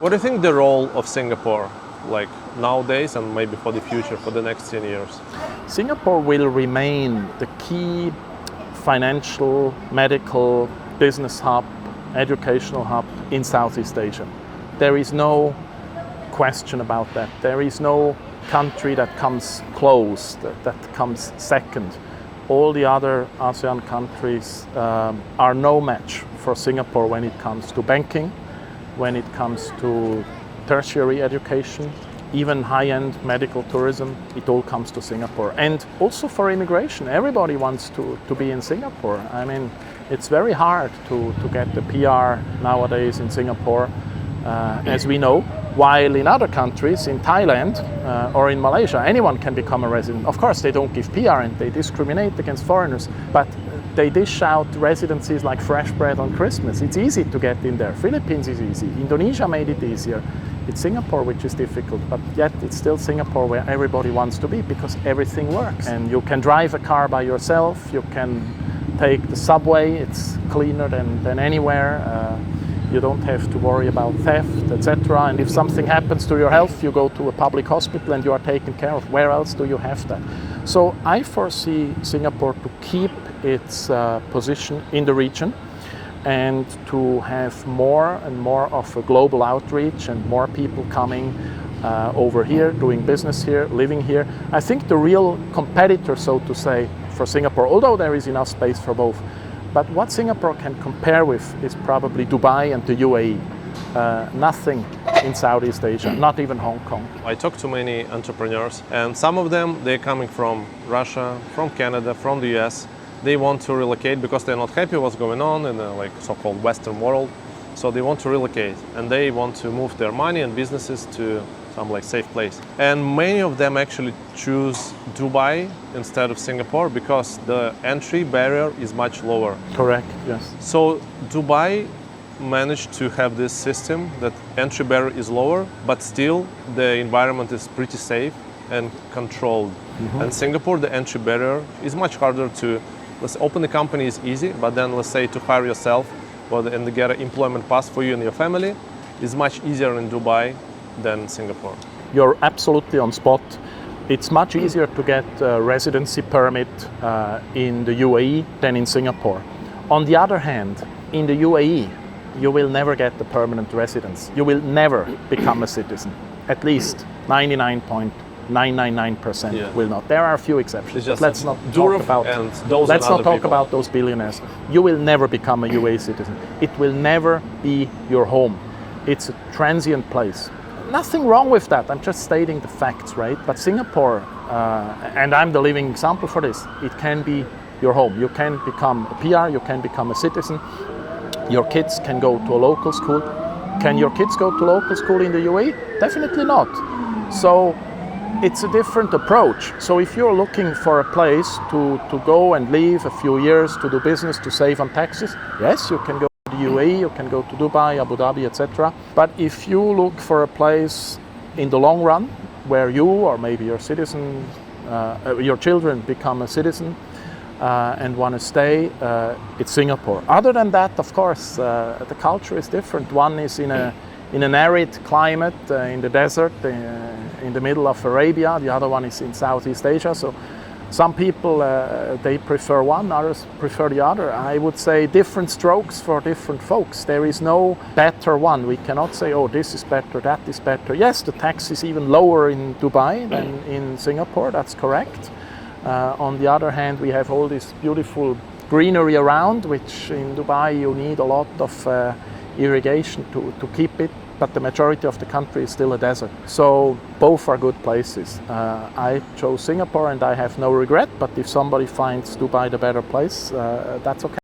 What do you think the role of Singapore, like nowadays and maybe for the future, for the next 10 years? Singapore will remain the key financial, medical, business hub, educational hub in Southeast Asia. There is no question about that. There is no country that comes close, that comes second. All the other ASEAN countries are no match for Singapore when it comes to banking, when it comes to tertiary education, even high-end medical tourism. It all comes to Singapore. And also for immigration, everybody wants to be in Singapore. I mean, it's very hard to get the PR nowadays in Singapore, as we know, while in other countries, in Thailand or in Malaysia, anyone can become a resident. Of course, they don't give PR and they discriminate against foreigners, but they dish out residencies like fresh bread on Christmas. It's easy to get in there. Philippines is easy. Indonesia made it easier. It's Singapore which is difficult, but yet it's still Singapore where everybody wants to be because everything works. And you can drive a car by yourself, you can take the subway, it's cleaner than anywhere. You don't have to worry about theft, etc. And if something happens to your health, you go to a public hospital and you are taken care of. Where else do you have that? So I foresee Singapore to keep its position in the region and to have more and more of a global outreach and more people coming over here, doing business here, living here. I think the real competitor, so to say, for Singapore, although there is enough space for both, but what Singapore can compare with is probably Dubai and the UAE. Nothing in Southeast Asia, not even Hong Kong. I talk to many entrepreneurs and some of them, they're coming from Russia, from Canada, from the US. They want to relocate because they're not happy what's going on in the like so-called Western world. So they want to relocate and they want to move their money and businesses to some like safe place. And many of them actually choose Dubai instead of Singapore because the entry barrier is much lower. Correct, yes. So Dubai managed to have this system that entry barrier is lower, but still the environment is pretty safe and controlled. Mm-hmm. And Singapore, the entry barrier is much harder to, let's say, open a company is easy, but then let's say to hire yourself and to get an employment pass for you and your family is much easier in Dubai than Singapore. You're absolutely on spot. It's much easier to get a residency permit in the UAE than in Singapore. On the other hand, in the UAE, you will never get the permanent residence. You will never become a citizen. At least 99.999% will not. There are a few exceptions. But let's not talk about those billionaires. You will never become a UAE citizen. It will never be your home. It's a transient place. Nothing wrong with that. I'm just stating the facts, right? But Singapore, and I'm the living example for this, it can be your home. You can become a PR, you can become a citizen. Your kids can go to a local school. Can your kids go to local school in the UAE? Definitely not. So it's a different approach. So if you're looking for a place to go and live a few years, to do business, to save on taxes, yes, you can go to the UAE, you can go to Dubai, Abu Dhabi, etc. But if you look for a place in the long run where you or maybe your children become a citizen and want to stay, it's Singapore. Other than that, of course, the culture is different. One is in an arid climate, in the desert, in the middle of Arabia. The other one is in Southeast Asia. So some people, they prefer one, others prefer the other. I would say different strokes for different folks. There is no better one. We cannot say, oh, this is better, that is better. Yes, the tax is even lower in Dubai than in Singapore, that's correct. On the other hand, we have all this beautiful greenery around, which in Dubai you need a lot of irrigation to keep it, but the majority of the country is still a desert. So both are good places. I chose Singapore and I have no regret, but if somebody finds Dubai the better place, that's okay.